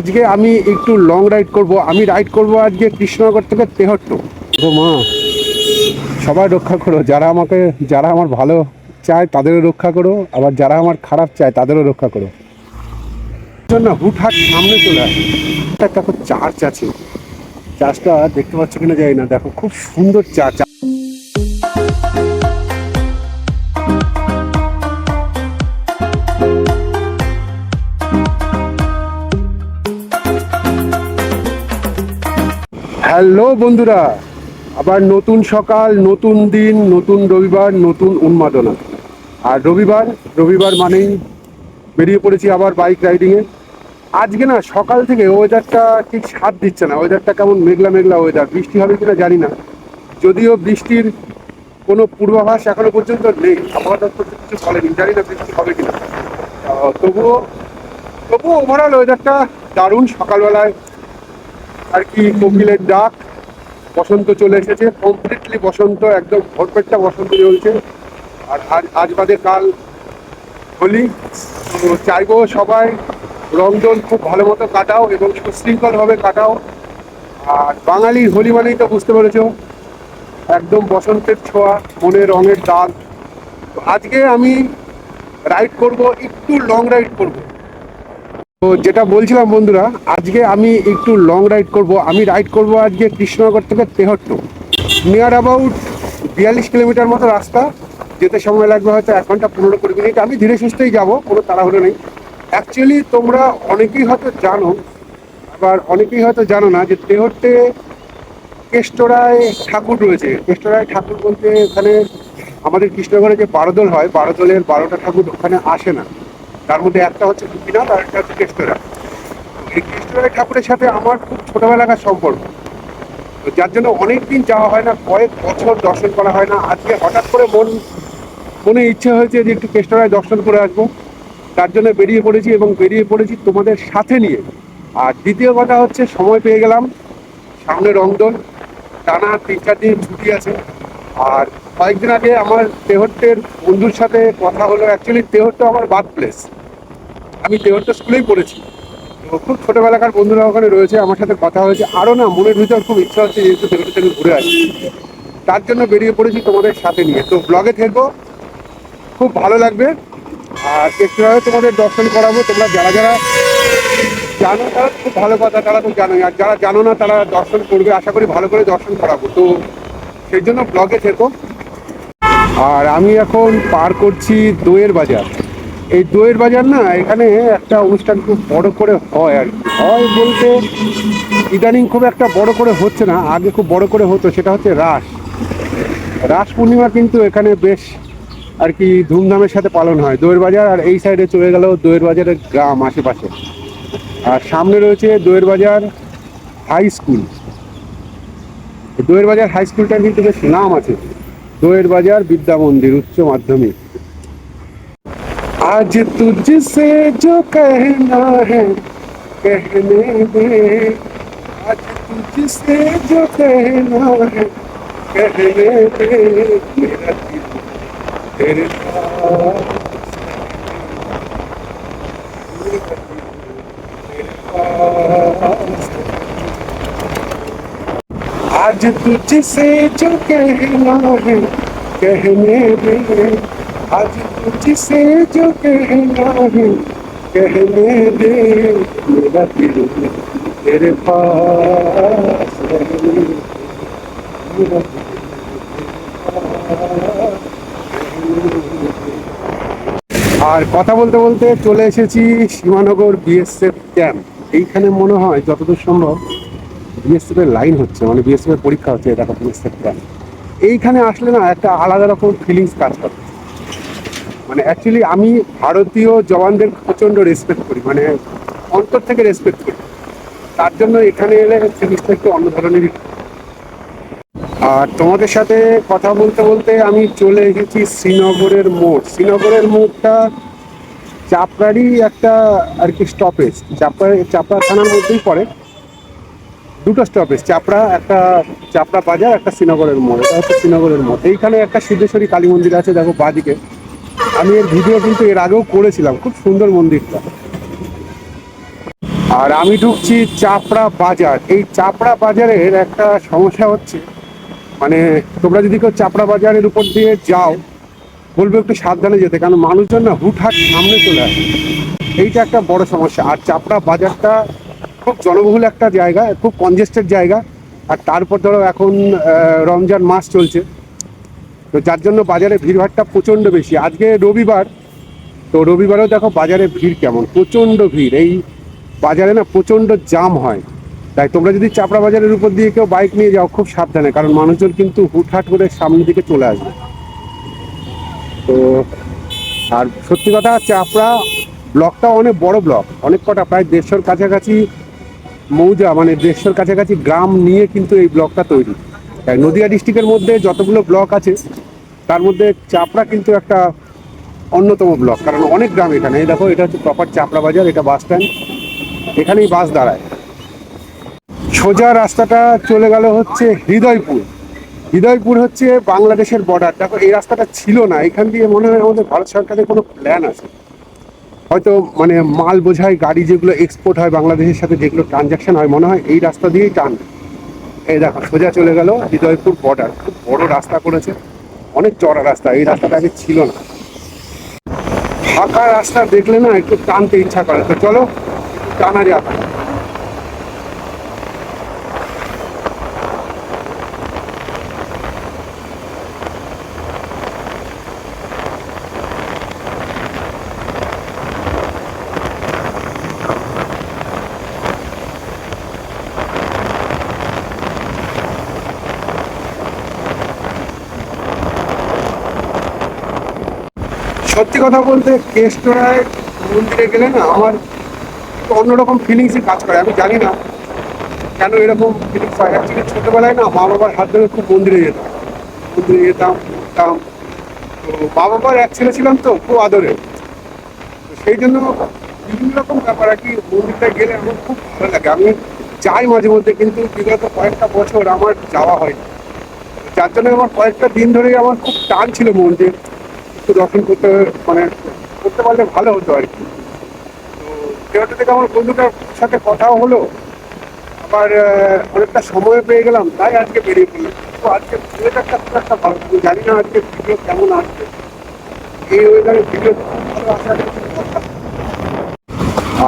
আজকে আমি একটু লং রাইড করব। আমি রাইড করব আজকে কৃষ্ণনগর থেকে তেহট্ট। ও মা, সবাই রক্ষা করো, যারা আমার ভালো চায় তাদেরও রক্ষা করো, আবার যারা আমার খারাপ চায় তাদেরও রক্ষা করো। জন্য হুটহাট সামনে চলে আসে। দেখো চার্চ আছে, চার্চটা দেখতে পাচ্ছ কিনা জানি না, দেখো খুব সুন্দর চার্চ। হ্যালো বন্ধুরা, আবার নতুন সকাল, নতুন দিন, নতুন রবিবার, নতুন উন্মাদনা। আর রবিবার মানেই বেরিয়ে পড়েছি আবার বাইক রাইডিংয়ে। আজকে না সকাল থেকে ওয়েদারটা ঠিক সাথ দিচ্ছে না, ওয়েদারটা কেমন মেঘলা মেঘলা ওয়েদার। বৃষ্টি হবে কিনা জানি না, যদিও বৃষ্টির কোনো পূর্বাভাস এখনো পর্যন্ত নেই, আবহাওয়া দপ্তর কিছু বলেনি, জানি না বৃষ্টি হবে কিনা। তবুও ওভারঅল ওয়েদারটা দারুণ। সকালবেলায় আর কি কোকিলের ডাক, বসন্ত চলে এসেছে, কমপ্লিটলি বসন্ত, একদম ভরপেটটা বসন্ত চলছে। আর আজ বাদে কাল হোলি। তো চাইবো সবাই রংদোল খুব ভালো মতো কাটাও এবং সুশৃঙ্খলভাবে কাটাও। আর বাঙালির হোলি মানেই তো বুঝতে পেরেছো, একদম বসন্তের ছোঁয়া, মনে রঙের দাগ। তো আজকে আমি রাইড করব, একটু লং রাইড করব। তো যেটা বলছিলাম বন্ধুরা, আজকে আমি একটু লং রাইড করব। আমি রাইড করব আজকে কৃষ্ণনগর থেকে তেহট্ট, নিয়ার অ্যাবাউট 42 কিলোমিটার মতো রাস্তা। যেতে সময় লাগবে হয়তো 1 ঘন্টা 15-20 মিনিট। আমি ধীরে সুস্থেই যাব, কোনো তাড়াহুড়ো নেই। অ্যাকচুয়ালি তোমরা অনেকেই হয়তো জানো, আবার অনেকেই হয়তো জানো না যে তেহট্টে কেষ্টরায় ঠাকুর রয়েছে। কেষ্টরায় ঠাকুর বলতে এখানে আমাদের কৃষ্ণনগরে যে বারোদোল হয়, বারোদোলের 12টা ঠাকুর ওখানে আসে না। তার মধ্যে একটা হচ্ছে গোপীনাথ আর একটা হচ্ছে কেষ্টরা। এই কেষ্টরায় ঠাকুরের সাথে আমার খুব ছোটবেলাকার সম্পর্ক, তো যার জন্য অনেকদিন যাওয়া হয় না, কয়েক বছর দর্শন করা হয় না। আজকে হঠাৎ করে মনে ইচ্ছে হয়েছে যে একটু কেষ্টরায় দর্শন করে আসবো, তার জন্য বেরিয়ে পড়েছি তোমাদের সাথে নিয়ে। আর দ্বিতীয় কথা হচ্ছে, সময় পেয়ে গেলাম, সামনে রংদোল, টানা 3-4 দিন ছুটি আছে। আর কয়েকদিন আগে আমার তেহট্টের বন্ধুর সাথে কথা হলো। অ্যাকচুয়ালি তেহট্ট আমার বার্থ প্লেস, আমি তেহট্ট স্কুলেই পড়েছি। তো খুব ছোটোবেলাকার বন্ধুরা ওখানে রয়েছে, আমার সাথে কথা হয়েছে। আরও না মনের ভিতর খুব ইচ্ছা হচ্ছে যেহেতু তেহট্ট থেকে ঘুরে আসি, তার জন্য বেরিয়ে পড়েছি তোমাদের সাথে নিয়ে। তো ব্লগে থেকো, খুব ভালো লাগবে। আর কেষ্টরায় তোমাদের দর্শন করাবো। তোমরা যারা যারা জানো তারা খুব ভালো কথা, তারা তো জানোই। আর যারা জানো না তারা দর্শন করবে, আশা করি ভালো করে দর্শন করাবো। তো সেই জন্য ব্লগে থেকো। আর আমি এখন পার করছি দইয়ের বাজার। এই দইয়ের বাজার না, এখানে একটা অনুষ্ঠান খুব বড় করে হয়। আর কি হয় বলতে, ইদানিং খুব একটা বড় করে হচ্ছে না, আগে খুব বড় করে হতো। সেটা হচ্ছে রাস পূর্ণিমা, কিন্তু এখানে বেশ আর কি ধুমধামের সাথে পালন হয় দইয়ের বাজার। আর এই সাইডে চলে গেল দইয়ের বাজারের গ্রাম আশেপাশে। আর সামনে রয়েছে দইয়ের বাজার হাই স্কুল। দইয়ের বাজার হাই স্কুলটার কিন্তু বেশ নাম আছে, দইয়ের বাজার বিদ্যা মন্দির উচ্চ মাধ্যমিক। আজ তুঝসে जो कहना है कहने दे, आज तुझसे जो कहना है कहने दे, मेरा दिल तेरे पास, मेरा दिल तेरे पास। आज तुझसे जो कहना है कहने दे, आज तुझसे जो कहना है कहने दे, मेरा दिल तेरे पास है, मेरा दिल আর কথা বলতে বলতে চলে এসেছি সীমানগর বিএসএফ ক্যাম্প। এইখানে মনে হয় যতদূর সম্ভব বিএসএফ এর লাইন হচ্ছে, মানে বিএসএফ এর পরীক্ষা হচ্ছে। দেখো বিএসএফ ক্যাম্প, এইখানে আসলে না একটা আলাদা রকম ফিলিংস কাজ করে। মানে অ্যাকচুয়ালি আমি ভারতীয় জওয়ানদের প্রচণ্ড রেসপেক্ট করি, মানে অন্তর থেকে রেসপেক্ট করি। তার জন্য এখানে এলে ফিলিংসটা একটু অন্য ধরনেরই। আর তোমাদের সাথে কথা বলতে বলতে আমি চলে এসেছি শ্রীনগরের মোড়। শ্রীনগরের মোড়টা চাপড়ারই একটা আর কি স্টপেজ, চাপড়া থানার মধ্যেই পড়ে। দুটো স্টপেজ, চাপড়া বাজার, একটা শ্রীনগরের মোড়। এটা হচ্ছে শ্রীনগরের মোড়। এইখানে একটা সিদ্ধেশ্বরী কালী মন্দির আছে, দেখো বাঁদিকে। আমি এর ভিডিও কিন্তু এর আগেও করেছিলাম, খুব সুন্দর মন্দিরটা। আর আমি ঢুকছি চাপড়া বাজার। এই চাপড়া বাজারের একটা সমস্যা হচ্ছে, মানে তোমরা যদি কেউ চাপড়া বাজারের উপর দিয়ে যাও, বলবো একটু সাবধানে যেতে, কারণ মানুষজন না হুটহাট সামনে চলে আসে। এইটা একটা বড় সমস্যা। আর চাপড়া বাজারটা খুব জনবহুল একটা জায়গা, খুব কনজেস্টেড জায়গা। আর তারপর ধরো এখন রমজান মাস চলছে, তো যার জন্য বাজারে ভিড়ভাড়টা প্রচণ্ড বেশি। আজকে রবিবার, তো রবিবারেও দেখো বাজারে ভিড় কেমন, প্রচণ্ড ভিড়। এই বাজারে না প্রচণ্ড জাম হয়। তাই তোমরা যদি চাপড়া বাজারের উপর দিয়ে কেউ বাইক নিয়ে যাও, খুব সাবধানে, কারণ মানুষজন কিন্তু হুটহাট করে সামনের দিকে চলে আসবে। তো আর সত্যি কথা, চাপড়া ব্লকটা অনেক বড় ব্লক, অনেক কটা, প্রায় 150-র কাছাকাছি মৌজা, মানে 150-র কাছাকাছি গ্রাম নিয়ে কিন্তু এই ব্লকটা তৈরি। তাই নদিয়া ডিস্ট্রিক্টের মধ্যে যতগুলো ব্লক আছে, তার মধ্যে চাপড়া কিন্তু একটা অন্যতম ব্লক, কারণ অনেক গ্রাম এখানে। এই দেখো, এটা হচ্ছে প্রপার চাপড়া বাজার, এটা বাস স্ট্যান্ড, এখানেই বাস দাঁড়ায়। সোজা রাস্তাটা চলে গেল হচ্ছে হৃদয়পুর। হৃদয়পুর হচ্ছে বাংলাদেশের বর্ডার। দেখো, এই রাস্তাটা ছিল না, এখান দিয়ে মনে হয় আমাদের ভারত সরকারের কোনো প্ল্যান আছে হয়তো, মানে মাল বোঝাই গাড়ি যেগুলো এক্সপোর্ট হয় বাংলাদেশের সাথে, যেগুলো ট্রানজাকশন হয়, মনে হয় এই রাস্তা দিয়েই টান। এই দেখো, সোজা চলে গেল হৃদয়পুর বর্ডার। খুব বড় রাস্তা করেছে, অনেক চড়া রাস্তা, এই রাস্তাটা আগে ছিল না। ফাঁকা রাস্তা দেখলে না একটু টানতে ইচ্ছা করে, তো চলো টানা যাক। সত্যি কথা বলতে, কেষ্টরায় মন্দিরে গেলে না আমার একটু অন্যরকম ফিলিংসই কাজ করে। আমি জানি না কেন এরকম ফিলিংস হয়। অ্যাকচুয়ালি ছোটোবেলায় না মা বাবার হাত ধরে খুব মন্দিরে যেতাম, মন্দিরে যেতাম, ঘুরতাম। তো মা বাবার এক ছেলে ছিলাম, তো খুব আদরে। তো সেই জন্য বিভিন্ন রকম ব্যাপার আর কি, মন্দিরটা গেলে আমার খুব ভালো লাগে। আমি যাই মাঝে মধ্যে, কিন্তু বিগত কয়েকটা বছর আমার যাওয়া হয়নি। যার জন্য আমার কয়েকটা দিন ধরেই আমার খুব টান ছিল মন্দির একটু দর্শন করতে, মানে করতে পারলে ভালো হতো আর কি। তো দেওয়াটা থেকে আমার বন্ধুটার সাথে কথাও হলো, আবার অনেকটা সময় পেয়ে গেলাম, তাই আজকে বেরিয়ে পড়লাম। তো আজকে ওয়েদারটা খুব একটা ভালো, আমি জানি না আজকে ভিডিও কেমন আসবে। এই ওয়েদারে ভিডিও খুব ভালো আসার কিছু কথা।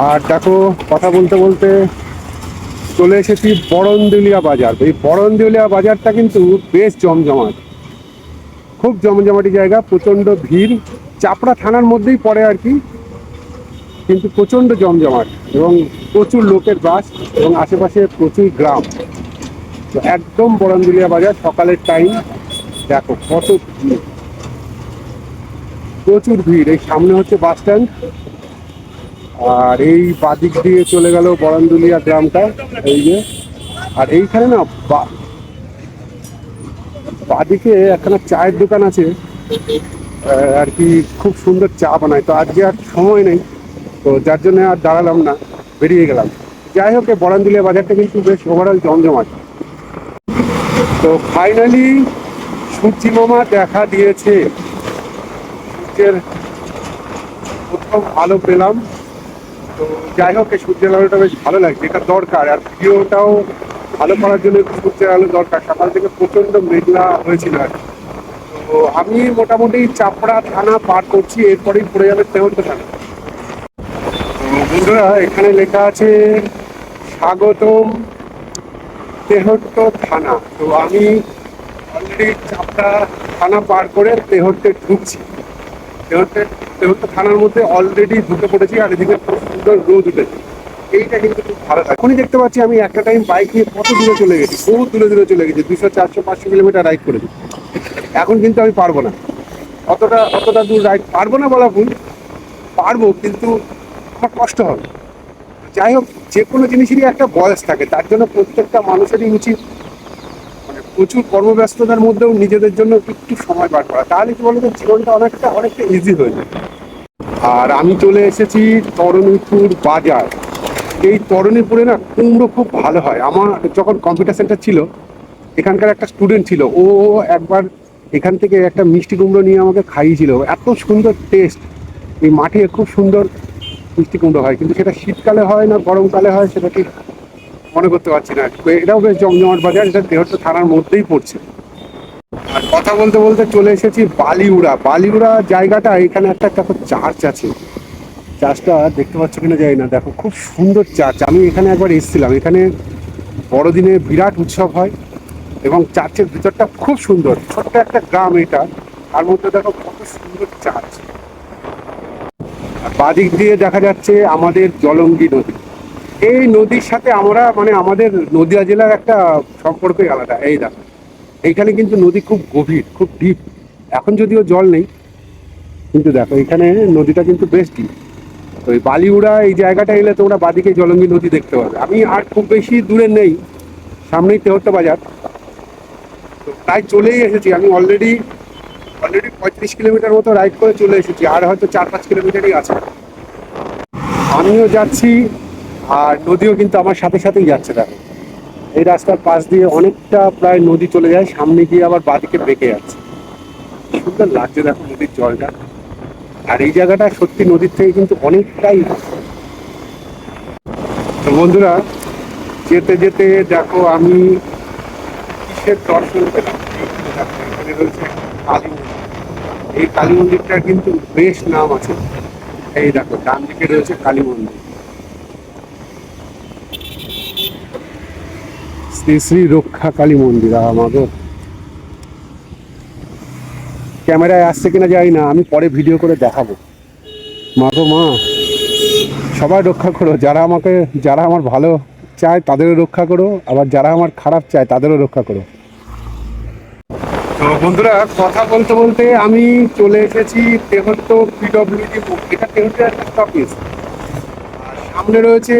আর দেখো, কথা বলতে বলতে চলে এসেছি বরণদেউলিয়া বাজার। এই বরণদেউলিয়া বাজারটা কিন্তু বেশ জমজমাট, খুব জমজমাটি জায়গা, প্রচণ্ড ভিড়। চাপড়া থানার মধ্যেই পড়ে আর কি, কিন্তু প্রচণ্ড জমজমাট এবং প্রচুর লোকের বাস, এবং আশেপাশে প্রচুর গ্রাম। তো একদম বরণদেউলিয়া বাজার, সকালের টাইম, দেখো কত ভিড়, প্রচুর ভিড়। এই সামনে হচ্ছে বাস স্ট্যান্ড, আর এই বাদিক দিয়ে চলে গেল বরণদেউলিয়া গ্রামটা, এই যে। আর এইখানে না বাদিকে একখানা চায়ের দোকান আছে আর কি, খুব সুন্দর চা বানায়। তো আজকে আর সময় নেই, তো যার জন্য আর দাঁড়ালাম না, বেরিয়ে গেলাম। যাই হোক, বরণদেউলিয়া বাজারটা কিন্তু বেশ ওভারঅল জমজমাট। তো ফাইনালি সূর্যি মামা দেখা দিয়েছে, সূর্যের প্রথম আলো পেলাম। তো যাই হোক, এই সূর্যের আলোটা বেশ ভালো লাগছে, এটা দরকার। আর ভিডিওটাও ভালো করার জন্য সূর্যের আলো দরকার। সকাল থেকে প্রচণ্ড মেঘলা হয়েছিল আর কি। তো আমি মোটামুটি চাপড়া থানা পার করছি, এরপরেই পড়ে যাবে তেহট্ট থানা। তো বন্ধুরা, এখানে লেখা আছে স্বাগতম তেহট্ট থানা। তো আমি অলরেডি চাপড়া থানা পার করে তেহট্টে ঢুকছি। তেহট্ট থানার মধ্যে অলরেডি ঢুকে পড়েছি, আর এদিকে খুব সুন্দর রোদ উঠেছে। এইটা কিন্তু খুব ভালো থাকে। এখনই দেখতে পাচ্ছি আমি একটা টাইম বাইক নিয়ে কত দূরে চলে গেছি, বহু দূরে চলে গেছি, 200, 400, 500 কিলোমিটার রাইড করেছি। এখন কিন্তু আমি পারবো না, অতটা দূর রাইড পারবো না বলা ভুল, পারবো, কিন্তু আমার কষ্ট হবে। যাই হোক, যে কোনো জিনিসেরই একটা বয়স থাকে, তার জন্য প্রত্যেকটা মানুষেরই উচিত মানে প্রচুর কর্মব্যস্ততার মধ্যেও নিজেদের জন্য একটু সময় বার করা। তাহলে কি বলতো, জীবনটা অনেকটা ইজি হয়ে যায়। আর আমি চলে এসেছি তরণীপুর বাজার। এই তরণীপুরে না কুমড়ো খুব ভালো হয়। আমার যখন কম্পিউটার সেন্টার ছিল, এখানকার একটা স্টুডেন্ট ছিল, ও একবার এখান থেকে একটা মিষ্টি কুমড়ো নিয়ে আমাকে খাইয়েছিল, এত সুন্দর টেস্ট। এই মাঠে খুব সুন্দর মিষ্টি কুমড়ো হয়, কিন্তু সেটা শীতকালে হয় না গরমকালে হয় সেটা ঠিক মনে করতে পারছি না। এটাও বেশ জমজমাট বাজার, এটা দেহট্ট থানার মধ্যেই পড়ছে। আর কথা বলতে বলতে চলে এসেছি বালিউড়া। বালিউড়া জায়গাটা, এখানে একটা দেখো চার্চ আছে, চার্চটা দেখতে পাচ্ছ কিনা জানি না, দেখো খুব সুন্দর চার্চ। আমি এখানে একবার এসেছিলাম, এখানে বড়দিনে বিরাট উৎসব হয় এবং চার্চের ভিতরটা খুব সুন্দর। ছোট্ট একটা গ্রাম এটা, তার মধ্যে দেখো কত সুন্দর চার্চ। আর বাদিক দিয়ে দেখা যাচ্ছে আমাদের জলঙ্গি নদী। এই নদীর সাথে আমরা মানে আমাদের নদিয়া জেলার একটা সম্পর্কই আলাদা। এই দেখো এইখানে কিন্তু নদী খুব গভীর, খুব ডিপ। এখন যদিও জল নেই, কিন্তু দেখো এখানে নদীটা কিন্তু বেশ ডিপ। তো এই বালিউড়া এই জায়গাটা এলে তোমরা বাদিকে জলঙ্গি নদী দেখতে পাবে। আমি আর খুব বেশি দূরে নেই, সামনেই তেহট্ট বাজার। তো প্রায় চলেই এসেছি আমি, অলরেডি 35 কিলোমিটার মতো রাইড করে চলে এসেছি, আর হয়তো 4-5 কিলোমিটারই আছে। আমিও যাচ্ছি আর নদীও কিন্তু আমার সাথে সাথেই যাচ্ছে। দেখো এই রাস্তার পাশ দিয়ে অনেকটা প্রায় নদী চলে যায়, সামনে গিয়ে আবার বাদিকে বেঁকে যাচ্ছে। সুন্দর লাগছে দেখো নদীর জলটা। আর এই জায়গাটা সত্যি নদীর থেকে কিন্তু অনেকটাই। তো বন্ধুরা, যেতে যেতে দেখো আমি কিসের দর্শন পেলাম। এখানে রয়েছে কালী মন্দির। এই কালী মন্দিরটার কিন্তু বেশ নাম আছে। এই দেখো ডান দিকে রয়েছে কালী মন্দির, শ্রী শ্রী রক্ষা কালী মন্দির। আমাদের ক্যামেরায় আসছে কিনা জানি না, আমি পরে ভিডিও করে দেখাবো। মা গো মা, সবাই রক্ষা করো, যারা আমার ভালো চায় তাদেরও রক্ষা করো, আবার যারা আমার খারাপ চায় তাদেরও রক্ষা করো। তো বন্ধুরা, কথা বলতে বলতে আমি চলে এসেছি তেহট্ট পিডব্লিউডি মোড়। এটা তেহট্টের একটা স্টপেজ। আর সামনে রয়েছে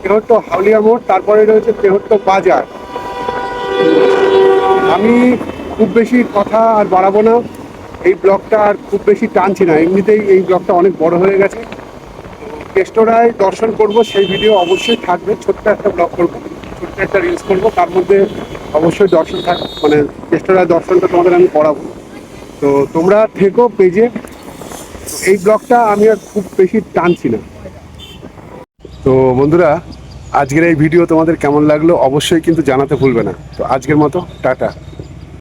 তেহট্ট হাউলিয়া মোড়, তারপরে রয়েছে তেহট্ট বাজার। আমি খুব বেশি কথা আর বাড়াবো না, এই ব্লগটা আর খুব বেশি টানছি না, এমনিতেই এই ব্লগটা অনেক বড় হয়ে গেছে। কেষ্টরায় দর্শন করব সেই ভিডিও অবশ্যই থাকবে, ছোট্ট একটা ব্লগ করব, ছোট্ট একটা রিলস করব, তার মধ্যে অবশ্যই দর্শন থাকবে, মানে কেষ্টরায় দর্শনটা তোমাদের আমি করাবো। তো তোমরা থেকো পেজে। এই ব্লগটা আমি আর খুব বেশি টানছি না। তো বন্ধুরা, আজকের এই ভিডিও তোমাদের কেমন লাগলো অবশ্যই কিন্তু জানাতে ভুলবে না। তো আজকের মতো টাটা।